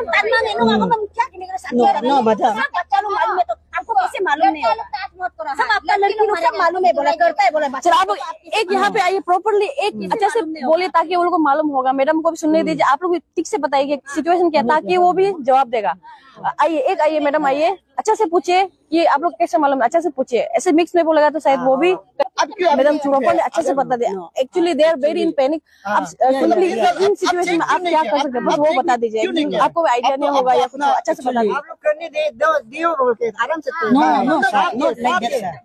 No madam, बच्चा लोग मालूम है तो आपको कैसे मालूम नहीं होगा? सब आपका लड़की लोग सब मालूम है, बोला करता है, बोला चलो आप एक यहाँ पे आइए, प्रॉपरली एक अच्छे से बोले ताकि वो लोग को मालूम होगा। मैडम को भी सुनने दीजिए, आप लोग भी ठीक से बताइए सिचुएशन क्या, ताकि वो भी जवाब देगा। आइए आइए मैडम, आइए, अच्छा से पूछिए कि आप लोग कैसे मालूम, अच्छा से पूछिए। ऐसे मिक्स में बोलेगा तो शायद वो भी मैडम प्रॉपरली अच्छे से बता दे। Actually they are very in panic. आप सिंपली इन सिचुएशन में आप क्या कर सकते हैं बस वो बता दीजिए, आपको आइडिया नहीं होगा या कुछ अच्छा से बता दीजिए। आप लोग करने दियो बोल के आराम से।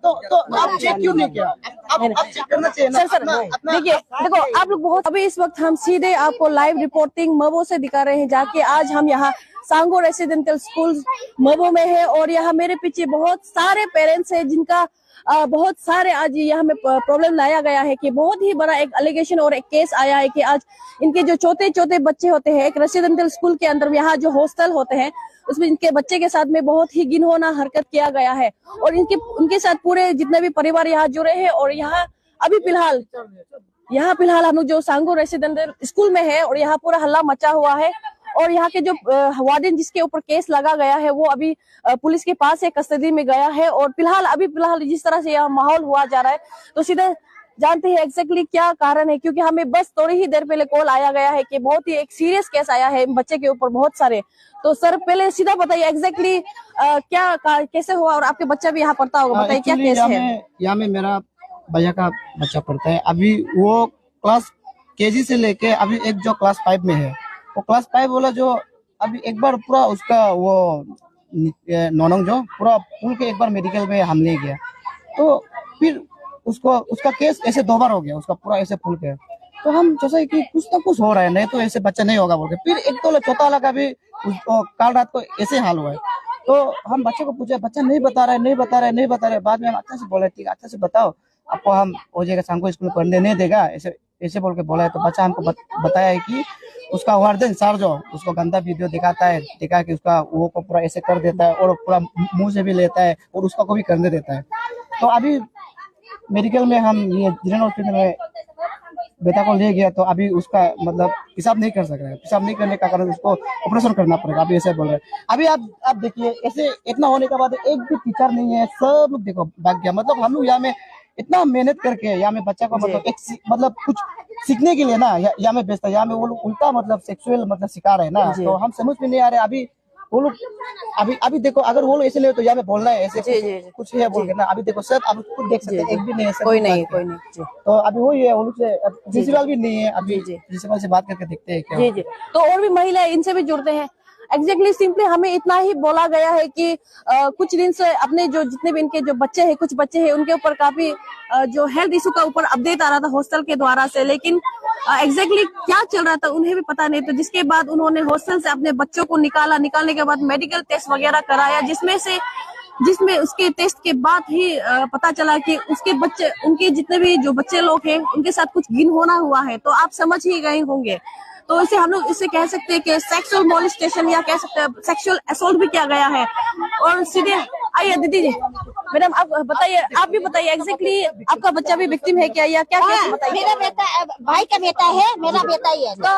तो आप चेक क्यों नहीं किया? आप चेक करना चाहिए ना। सर देखिए, देखो आप लोग बहुत, अभी इस वक्त हम सीधे आपको लाइव रिपोर्टिंग मबो से दिखा रहे हैं जाके। आज हम यहाँ सांगो रेसिडेंशियल स्कूल मबो में है और यहाँ मेरे पीछे बहुत सारे पेरेंट्स हैं जिनका बहुत सारे आज यहाँ में प्रॉब्लम लाया गया है कि बहुत ही बड़ा एक एलिगेशन और एक केस आया है कि आज इनके जो छोटे बच्चे होते हैं एक रेसिडेंशियल स्कूल के अंदर, यहाँ जो हॉस्टल होते हैं उसमें इनके बच्चे के साथ में बहुत ही घिनौना हरकत किया गया है और उनके साथ पूरे जितने भी परिवार यहाँ जुड़े हैं। और यहाँ अभी फिलहाल हम लोग जो सांगो रेसिडेंशियल स्कूल में है और यहाँ पूरा हल्ला मचा हुआ है और यहाँ के जो वार्डन जिसके ऊपर केस लगा गया है वो अभी पुलिस के पास एक कस्टडी में गया है। और फिलहाल जिस तरह से यहाँ माहौल हुआ जा रहा है तो सीधे जानते हैं एग्जैक्टली क्या कारण है, क्योंकि हमें बस थोड़ी ही देर पहले कॉल आया गया है कि बहुत ही एक सीरियस केस आया है बच्चे के ऊपर बहुत सारे। तो सर पहले सीधा बताइए एग्जैक्टली क्या कैसे हुआ और आपके बच्चा भी यहाँ पढ़ता होगा, बताइए क्या केस है? यहाँ में मेरा भैया का बच्चा पढ़ता है, अभी वो क्लास केजी से लेके अभी एक जो क्लास 5 में है, वो क्लास 5 वाला जो अभी एक बार पूरा उसका वो नौनंग जो पूरा पुल के एक बार मेडिकल में हमले गया तो फिर उसका केस ऐसे 2 बार हो गया, उसका पूरा ऐसे पुल के। तो हम सोचे कि कुछ तो कुछ हो रहा है, नहीं तो ऐसे बच्चा नहीं होगा बोल के। फिर एक तो चौथा वाला का भी कल रात को ऐसे हाल हुआ है। तो हम बच्चे को पूछे, बच्चा नहीं बता रहा है। बाद में हम अच्छा से बोले, ठीक अच्छा से बताओ, आपको हम हो जाएगा सांगो स्कूल पढ़ने नहीं देगा, ऐसे बोल के बोला है। तो बच्चा हमको बताया है कि उसका वार्डन सर जो उसको गंदा वीडियो दिखा कि उसका वो को पूरा ऐसे कर देता है और पूरा मुंह से भी लेता है और उसका को भी करने देता है। तो अभी मेडिकल में हम ये जनरल हॉस्पिटल में बेटा को ले गया तो अभी उसका मतलब पेशाब नहीं कर सक रहा है, पेशाब नहीं करने का कारण उसको ऑपरेशन करना पड़ेगा, अभी ऐसे बोल रहे हैं। अभी आप देखिए ऐसे इतना होने के बाद एक भी टीचर नहीं है, सब लोग देखो भाग गया। मतलब हम लोग यहाँ में इतना मेहनत करके यहाँ में बच्चा को मतलब कुछ सीखने के लिए ना यहाँ में भेजता है, यहाँ में वो लोग उल्टा मतलब सेक्सुअल मतलब सिखा रहे हैं ना। तो हम समझ में नहीं आ रहे अभी वो लोग अभी देखो, अगर वो लोग ऐसे नहीं तो यहाँ में बोलना है ऐसे कुछ है बोल के ना। अभी देखो सब आप खुद देख सकते हैं, एक भी नहीं है, कोई नहीं। तो अभी वही है, वो लोग से प्रिंसिपल भी नहीं है, अभी प्रिंसिपल से बात करके देखते हैं क्या। जी तो और भी महिला इनसे भी जुड़ते हैं। एग्जैक्टली सिंपली हमें इतना ही बोला गया है कि कुछ दिन से अपने जो जितने भी इनके जो बच्चे हैं, कुछ बच्चे हैं उनके ऊपर काफी जो हेल्थ इशू का ऊपर अपडेट आ रहा था हॉस्टल के द्वारा से, लेकिन एग्जैक्टली क्या चल रहा था उन्हें भी पता नहीं। तो जिसके बाद उन्होंने हॉस्टल से अपने बच्चों को निकालने के बाद मेडिकल टेस्ट वगैरह कराया, जिसमें उसके टेस्ट के बाद ही पता चला कि उनके जितने भी जो बच्चे लोग हैं उनके साथ कुछ घिनौना हुआ है। तो आप समझ ही गए होंगे। तो इसे हम लोग इससे कह सकते हैं कि सेक्सुअल मोलेस्टेशन या कह सकते हैं सेक्सुअल असॉल्ट भी किया गया है। और सीधे आइए दीदी जी, मैडम आप बताइए, आप भी बताइए एग्जैक्टली आपका बच्चा भी विक्टिम है क्या या क्या केस बताइए? मेरा बेटा भाई का बेटा है, मेरा बेटा ही है। तो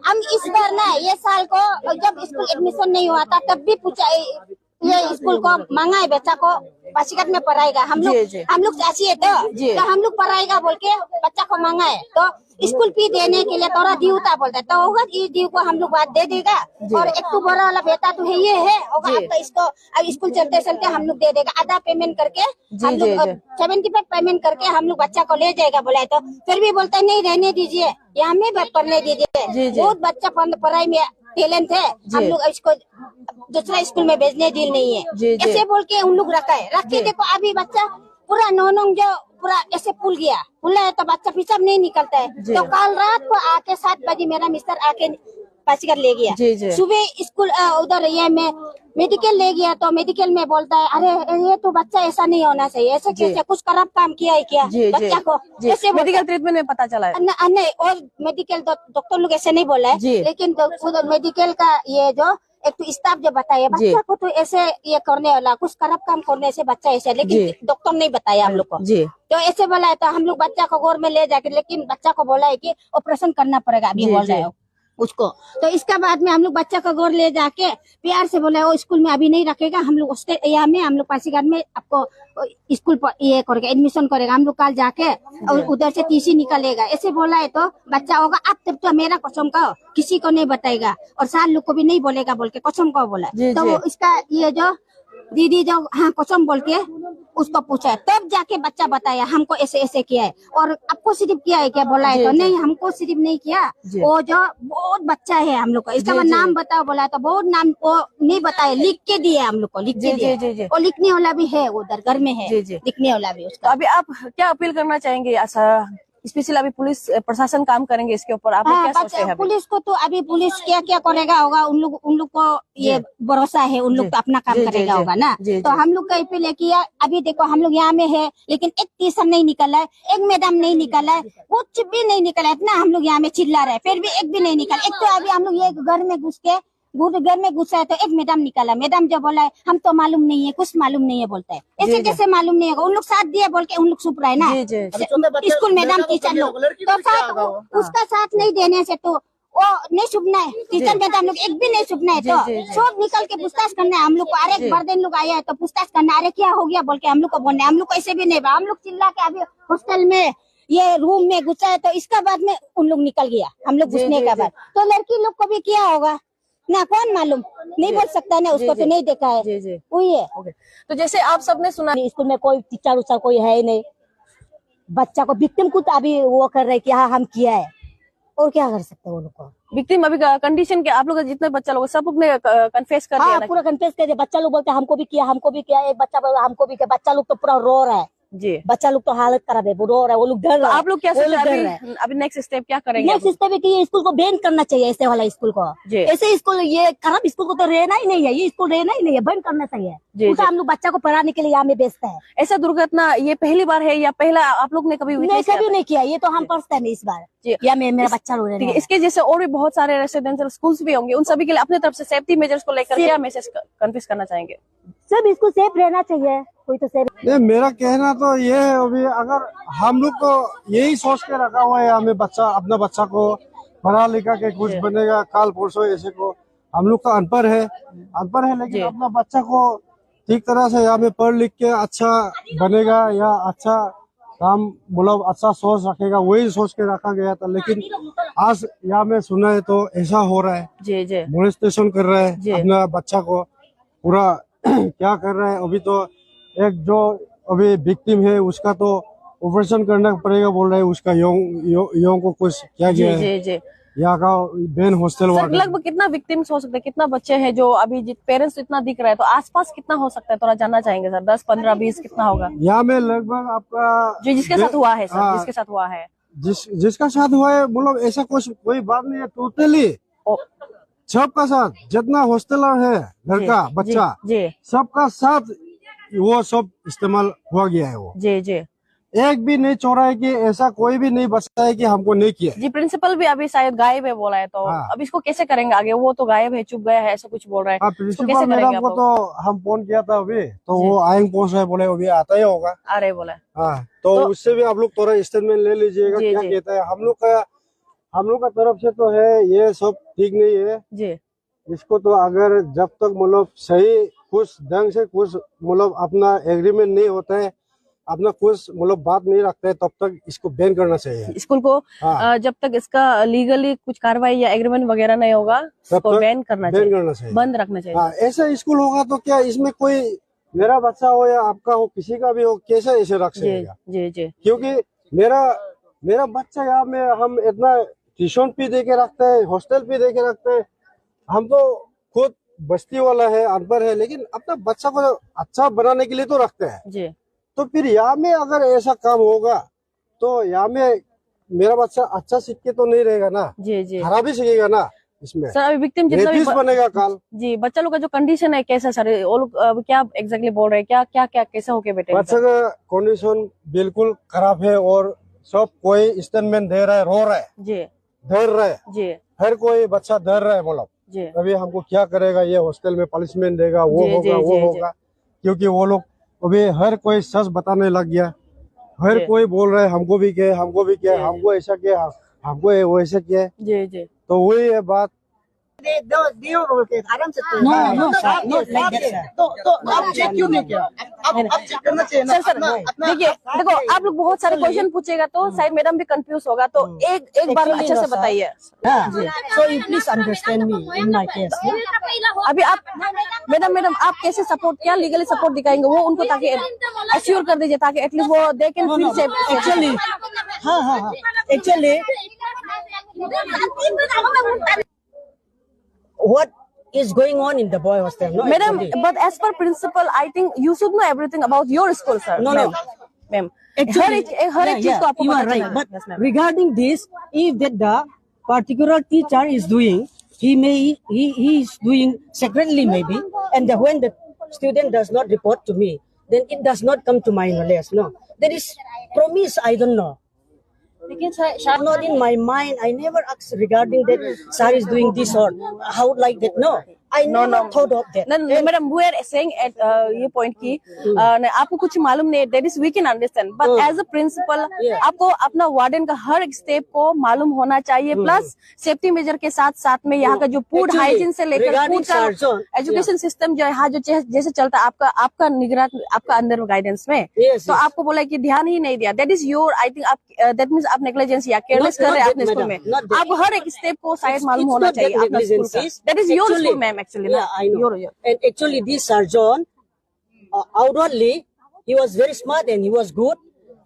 हम इस बार ना ये साल को जब स्कूल एडमिशन नहीं हुआ था तब भी पूछा, ये स्कूल को मांगा है बच्चा को पासीघाट में पढ़ाएगा, हम लोग चाची है तो हम लोग पढ़ाएगा बोल के बच्चा को मांगा है। तो स्कूल फी देने के लिए थोड़ा दीवता बोलता है, तो होगा ये दीव को हम लोग बात दे देगा। और एक तो बड़ा वाला बेटा तो है, ये है होगा, अब तो इसको अब स्कूल चलते हम लोग दे देगा, आधा पेमेंट करके हम लोग 75 पेमेंट करके हम लोग बच्चा को ले जाएगा बोला है। तो फिर भी बोलता है नहीं रहने दीजिए, यहाँ में पढ़ने दीजिए, बहुत बच्चा पढ़ाई में टैलेंट है, हम लोग इसको दूसरा स्कूल में भेजने दिल नहीं है, ऐसे बोल के उन लोग रखे देखो अभी बच्चा पूरा नौनंग जो पूरा ऐसे फूल है तो बच्चा पिछाब नहीं निकलता है। तो कल रात को आके 7 बजे मेरा मिस्टर आके पासीघाट ले गया, सुबह स्कूल उधर ये में मेडिकल ले गया। तो मेडिकल में बोलता है अरे ये तो बच्चा ऐसा नहीं होना चाहिए, ऐसे कैसे कुछ खराब काम किया है क्या बच्चा को, ऐसे मेडिकल ट्रीटमेंट में पता चला है। नहीं और मेडिकल डॉक्टर लोग ऐसे नहीं बोला है, लेकिन मेडिकल का ये जो एक तो स्टाफ जो बताया बच्चा को तो ऐसे ये करने वाला कुछ खराब काम करने से बच्चा ऐसे, लेकिन डॉक्टर नहीं बताया हम लोग को। तो ऐसे बोला है तो हम लोग बच्चा को गोर में ले जाके, लेकिन बच्चा को बोला है कि ऑपरेशन करना पड़ेगा अभी बोल रहे हो। उसको। तो इसके बाद में हम लोग बच्चा को गोर ले जाके प्यार से बोला वो स्कूल में अभी नहीं रखेगा, हम लोग उसके यहाँ में हम लोग पासीघाट में आपको स्कूल पर ये करेगा, एडमिशन करेगा, हम लोग कल जाके और उधर से टीसी निकलेगा, ऐसे बोला है। तो बच्चा होगा अब तब तो मेरा कसम का किसी को नहीं बताएगा और साल लोग को भी नहीं बोलेगा बोल के कसम का बोला। तो वो इसका ये जो दीदी जो हाँ कसम बोल के उसको पूछा है, तब जाके बच्चा बताया हमको ऐसे ऐसे किया है और आपको सिर्फ किया है क्या बोला है। तो नहीं, हमको सिर्फ नहीं किया, वो जो बहुत बच्चा है हम लोग को, इसका नाम बताओ बोला है। तो बहुत नाम वो नहीं बताया, लिख के दिए हम लोग को, लिख के दिए। और लिखने वाला भी है उधर घर में है, लिखने वाला भी उसका। अभी आप क्या अपील करना चाहेंगे? ऐसा स्पेशली अभी पुलिस प्रशासन काम करेंगे इसके ऊपर, आप क्या सोचते हैं? पुलिस को तो अभी पुलिस क्या क्या करेगा होगा, उन लोग को ये भरोसा है, उन लोग तो अपना काम करेगा होगा ना। तो हम लोग का अपील है कि अभी देखो हम लोग यहाँ में है लेकिन एक टीचर नहीं निकला है, एक मैडम नहीं निकला है, कुछ भी नहीं निकला है। इतना हम लोग यहाँ में चिल्ला रहे फिर भी एक भी नहीं निकला। एक तो अभी हम लोग ये घर में घुस के घर में घुसा है तो एक मैडम निकाला, मैडम जो बोला है हम तो मालूम नहीं है, कुछ मालूम नहीं है बोलता है। ऐसे कैसे मालूम नहीं होगा? उन लोग साथ दिए बोल के उन लोग छुप रहे हैं ना, स्कूल मैडम टीचर लोग। तो साथ उसका साथ नहीं देने से तो वो नहीं छुपना है, टीचर मैडम लोग एक भी नहीं छुपना है। तो सब निकल के पूछताछ करना है हम लोग को। अरे बर्दन लोग आया है तो पूछताछ करना, अरे क्या हो गया बोल के हम लोग को बोलना है। हम लोग को ऐसे भी नहीं, हम लोग चिल्ला के अभी हॉस्टल में ये रूम में घुसा है तो इसका बाद में उन लोग निकल गया, हम लोग घुसने के बाद। तो लड़की लोग को भी किया होगा ना, कौन मालूम, नहीं बोल सकता ना, उसको तो नहीं देखा है। वही है। तो जैसे आप सबने सुना स्कूल में कोई टीचर उचर कोई है ही नहीं, बच्चा को विक्टिम को तो अभी वो कर रहे कि हाँ हम किया है, और क्या कर सकते हैं वो लोग को। विक्टिम अभी कंडीशन के आप लोग जितने बच्चा लोग सब लोग ने कन्फेस कर दिया? पूरा कन्फेस कर दिया। बच्चा लोग बोलते हमको भी किया, हमको भी किया। एक बच्चा बोला हमको भी किया। बच्चा लोग तो पूरा रो रहा है जी, बच्चा लोग तो हालत खराब है, वो रो रहा है, वो लोग डर रहा है। आप लोग क्या सोच रहे हैं अभी नेक्स्ट स्टेप क्या करेंगे? नेक्स्ट स्टेप है कि ये स्कूल को बैन करना चाहिए, ऐसे वाला स्कूल को। ऐसे स्कूल ये खराब स्कूल को तो रहना ही नहीं है, ये स्कूल रहना ही नहीं है, बैन करना चाहिए। उसे हम लोग बच्चा को पढ़ाने के लिए यहाँ में बेचते हैं। ऐसा दुर्घटना ये पहली बार है या पहला आप लोग ने कभी नहीं किया? ये तो हम फर्स्ट टाइम इस बार या मेरा बच्चा रो रहा है। इसके जैसे और भी बहुत सारे रेसिडेंशियल स्कूल्स भी होंगे, उन सभी के लिए अपने तरफ से सेफ्टी मेजर्स को लेकर क्या मैसेज कन्फेस करना चाहेंगे? सब इसको सेफ रहना चाहिए, कोई तो सेफ। मेरा कहना तो ये है, अभी अगर हम लोग को यही सोच के रखा हुआ है हमें अपना बच्चा को पढ़ा लिखा के कुछ बनेगा काल परसों, ऐसे को हम लोग का अनपढ़ है लेकिन अपना बच्चा को ठीक तरह से यहाँ में पढ़ लिख के अच्छा बनेगा या अच्छा काम मतलब अच्छा सोच रखेगा, वही सोच के रखा गया था। लेकिन आज यहाँ में सुना है तो ऐसा हो रहा है, मोलेस्टेशन कर रहा है अपना बच्चा को पूरा क्या कर रहा है। अभी तो एक जो अभी विक्टिम है उसका तो ऑपरेशन करना पड़ेगा बोल रहे हैं, उसका यों को कुछ क्या गया है यहाँ का बेन हॉस्टल वार्ड। लगभग कितना विक्टिम्स हो सकते हैं, कितना बच्चे हैं जो अभी पेरेंट्स इतना दिख रहा है, तो आसपास कितना हो सकता है थोड़ा जानना चाहेंगे सर? 10, 15, 20 कितना होगा यहाँ में लगभग आपका जिसके साथ हुआ है सर? जिसके साथ हुआ है जिसका साथ हुआ है मतलब ऐसा कुछ कोई बात नहीं है, टोटली सबका साथ जितना हॉस्टलर है लड़का बच्चा सबका साथ वो सब इस्तेमाल हुआ गया है। वो जी एक भी नहीं छोड़ा है कि ऐसा कोई भी नहीं बचता है कि हमको नहीं किया जी। प्रिंसिपल भी अभी शायद गायब है बोला है, तो अब इसको कैसे करेंगे आगे? वो तो गायब है, चुप गया है, ऐसा कुछ बोल रहा है। प्रिंसिपल मैडम को तो हम फोन किया था अभी, तो वो आएंगे पहुंच रहे बोले, अभी आता ही होगा आ रहे बोला। हाँ, तो उससे भी आप लोग थोड़ा स्टेटमेंट ले लीजिएगा क्या कहता है। हम लोग का तरफ से तो है ये सब ठीक नहीं है जी। इसको तो अगर जब तक मतलब सही कुछ ढंग से कुछ मतलब अपना एग्रीमेंट नहीं होता है, अपना कुछ मतलब बात नहीं रखता है, तब तक इसको बैन करना चाहिए स्कूल को। जब तक इसका लीगली कुछ कार्रवाई या एग्रीमेंट वगैरह नहीं होगा इसको बैन करना चाहिए, बंद रखना चाहिए। ऐसा स्कूल होगा तो क्या इसमें कोई मेरा बच्चा हो या आपका हो किसी का भी हो कैसे ऐसे रख सकेगा? जी जी, क्योंकि मेरा बच्चा यहाँ में हम इतना ट्यूशन भी दे के रखते हैं, हॉस्टल भी दे के रखते हैं। हम तो खुद बस्ती वाला है, अनपढ़ है, लेकिन अपना बच्चा को अच्छा बनाने के लिए तो रखते हैं जी। तो फिर यहाँ में अगर ऐसा काम होगा तो यहाँ में मेरा बच्चा अच्छा सीख के तो नहीं रहेगा ना जी जी, खराब ही सीखेगा ना इसमें। सर अभी विक्टिम जितना भी बनेगा काल जी। बच्चा लोग का जो कंडीशन है कैसा सर? वो लोग क्या एग्जैक्टली बोल रहे हैं, क्या कैसा होके बेटे? बच्चे का कंडीशन बिल्कुल खराब है और सब कोई स्टेटमेंट दे रहा है, रो रहा है जी, डर रहा है जी, हर कोई बच्चा डर रहा है बोला जी। अभी हमको क्या करेगा, ये हॉस्टल में पनिशमेंट देगा, वो होगा क्योंकि वो लोग अभी हर कोई सच बताने लग गया। हर कोई बोल रहा है हमको भी किया, हमको ऐसा किया, हमको वैसा किया जी जी। तो वही है बात। तो आप चेक क्यों नहीं किया? आप चेक करना चाहिए ना। सर देखिए, देखो आप लोग बहुत सारे क्वेश्चन पूछेगा तो शायद मैडम भी कंफ्यूज होगा, तो एक बार अच्छे से बताइए। So you please understand me in my case. अभी आप मैडम आप कैसे सपोर्ट किया, लीगली सपोर्ट दिखाएंगे वो उनको, ताकि अश्योर कर दीजिए ताकि एटलीस्ट वो they can feel safe. Actually, हाँ. Actually, what is going on in the boy hostel? No, Madam, actually. but as per principal, I think you should know everything about your school, sir. No. Ma'am. Actually, हर एक चीज को आपको you पता are right. चलना है। But Yes, ma'am. regarding this, if that the particular teacher is doing, he is doing secretly maybe, and when the student does not report to me, then it does not come to my knowledge. No, there is promise. I don't know. Not in my mind. I never asked regarding that sir is doing this or how like that. No, I never thought of that. No, madam, we are saying at ये point की आपको कुछ मालूम नहीं, that is we can understand, but as a principal आपको अपना warden का हर एक स्टेप को मालूम होना चाहिए, प्लस सेफ्टी मेजर के साथ साथ में यहाँ का जो फूड Actually, हाइजीन से लेकर regarding फूड का Sarjon, एजुकेशन सिस्टम जो यहाँ जो जैसे चलता है आपका निगरान आपका अंदर गाइडेंस में, Yes, तो yes. आपको बोला कि ध्यान ही नहीं दिया, that is your, I think आप that means आप नेग्लिजेंस या केयरलेस कर रहे हैं Not अपने that, स्कूल madam, में। not that. आपको हर एक स्टेप को शायद मालूम It's होना not that चाहिए अपना स्कूल का। negligences. That is your Actually, school, ma'am, actually. Yeah, I know. Your. And actually, this Sarjon, outwardly, he was very smart and he was good.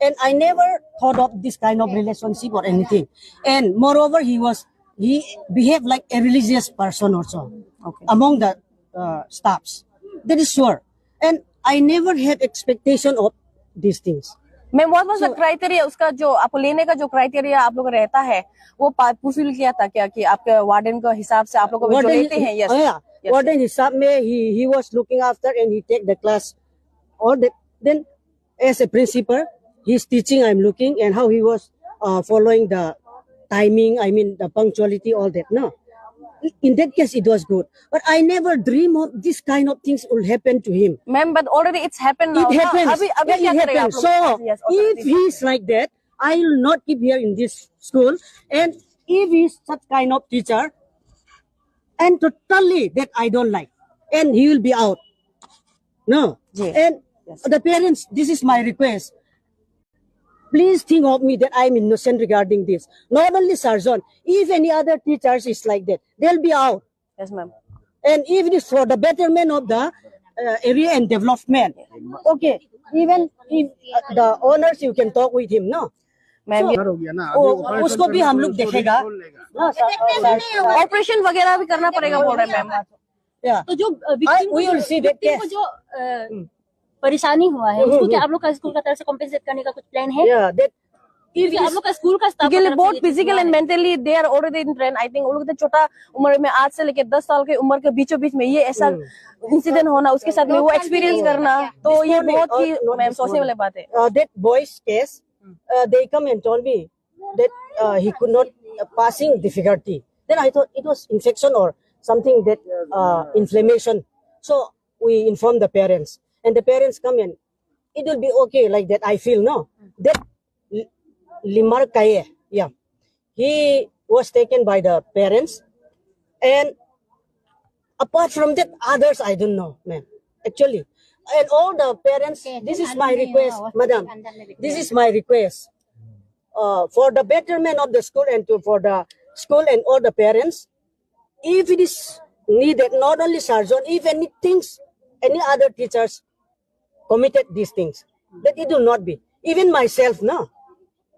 And I never thought of this kind of relationship or anything. And moreover, he behaved like a religious person also among the staffs. That is sure. And I never had expectation of these things. Ma'am what was the criteria, उसका जो आपको लेने का जो criteria आप लोग रहता है वो फुलफिल किया था क्या, कि आपके वार्डन का हिसाब से आप लोग को जो लेते हैं? Yes Warden hisab mein he was looking after and he take the class all that. Then as a principal, his teaching I'm looking and how he was following the timing, I mean the punctuality, all that. No, in that case it was good, but I never dream of this kind of things will happen to him. Ma'am but already it's happened now. It happens. अभी Yeah, क्या it करेगा आप happens. लोग? So Yes, if he is like that, I will not keep here in this school. And if he is such kind of teacher, and totally that I don't like, and he will be out. No. Ji. And the parents, this is my request. Please think of me that I am innocent regarding this. Not only Sarjon, if any other teachers is like that, they'll be out. Yes ma'am. And if it is for the betterment of the area and development, okay, even if the owners, you can talk with him, no? Ma'am उसको भी हम लोग देखेगा। Operation वगैरह भी करना पड़ेगा बोल रहे हैं मैम। Yeah. तो जो We will see that victim को case. जो परेशानी हुआ है उसको क्या आप लोग का स्कूल का तरफ से कॉम्पेंसेट करने का कुछ प्लान है? Yeah, that क्योंकि आप लोग का स्कूल का स्टाफ के लिए बहुत physical and mentally they are already in train. I think उन लोग तो छोटा उम्र में 8 से लेकर 10 साल के उम्र के बीचों बीच में ये ऐसा इंसिडेंट होना, उसके साथ में वो एक्सपीरियंस करना, तो ये बहुत ही मैम सोचने वाली बात है। that boy's case, they come and told me that he could not passing difficulty. Then I thought it was infection or something that inflammation. So we informed the parents, and the parents come and it will be okay like that. I feel no that Limar Kaye, yeah, he was taken by the parents, and apart from that, others I don't know, ma'am. Actually, and all the parents, this is my request, madam. This is my request for the betterment of the school and for the school and all the parents. If it is needed, not only Sarjon, if any other teachers committed these things, that it will not be. Even myself, no.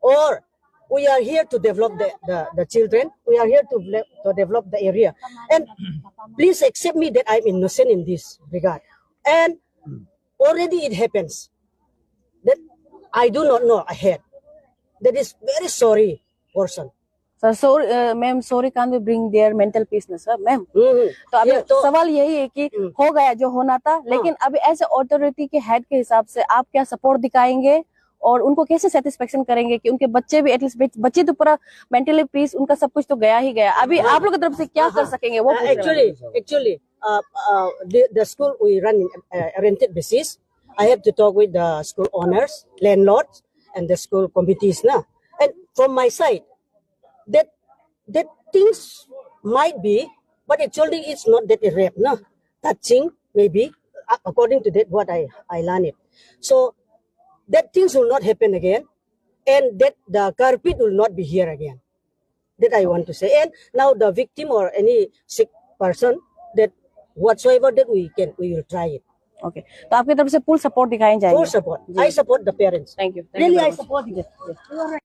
Or we are here to develop the children. We are here to develop the area. And please accept me that I'm innocent in this regard. And already it happens that I do not know ahead. That is very sorry person. Sir sorry ma'am, sorry can we bring their mental peaceness sir ma'am. Mhm. तो अभी Yeah, तो- सवाल यही है कि हो गया जो होना था, लेकिन अभी ऐसे अथॉरिटी के हेड के हिसाब से आप क्या सपोर्ट दिखाएंगे और उनको कैसे सेटिस्फेक्शन करेंगे कि उनके बच्चे भी एटलीस्ट बच्चे तो पूरा मेंटली पीस, उनका सब कुछ तो गया ही गया, अभी आप लोग की तरफ से क्या कर सकेंगे वो पूछ रहे हैं। Actually, the school we run in rented basis. I have to talk with the school owners, landlords, and the school committees now. And from my side, that things might be, but actually it's not that a rape, no. Touching, maybe, according to that, what I learned it. So, that things will not happen again, and that the culprit will not be here again. That I want to say. And now the victim or any sick person, that whatsoever that we will try it. Okay, तो आपकी तरफ से full support दिखाई जाएगी। Full support. I support the parents. Thank you. Really, I support it.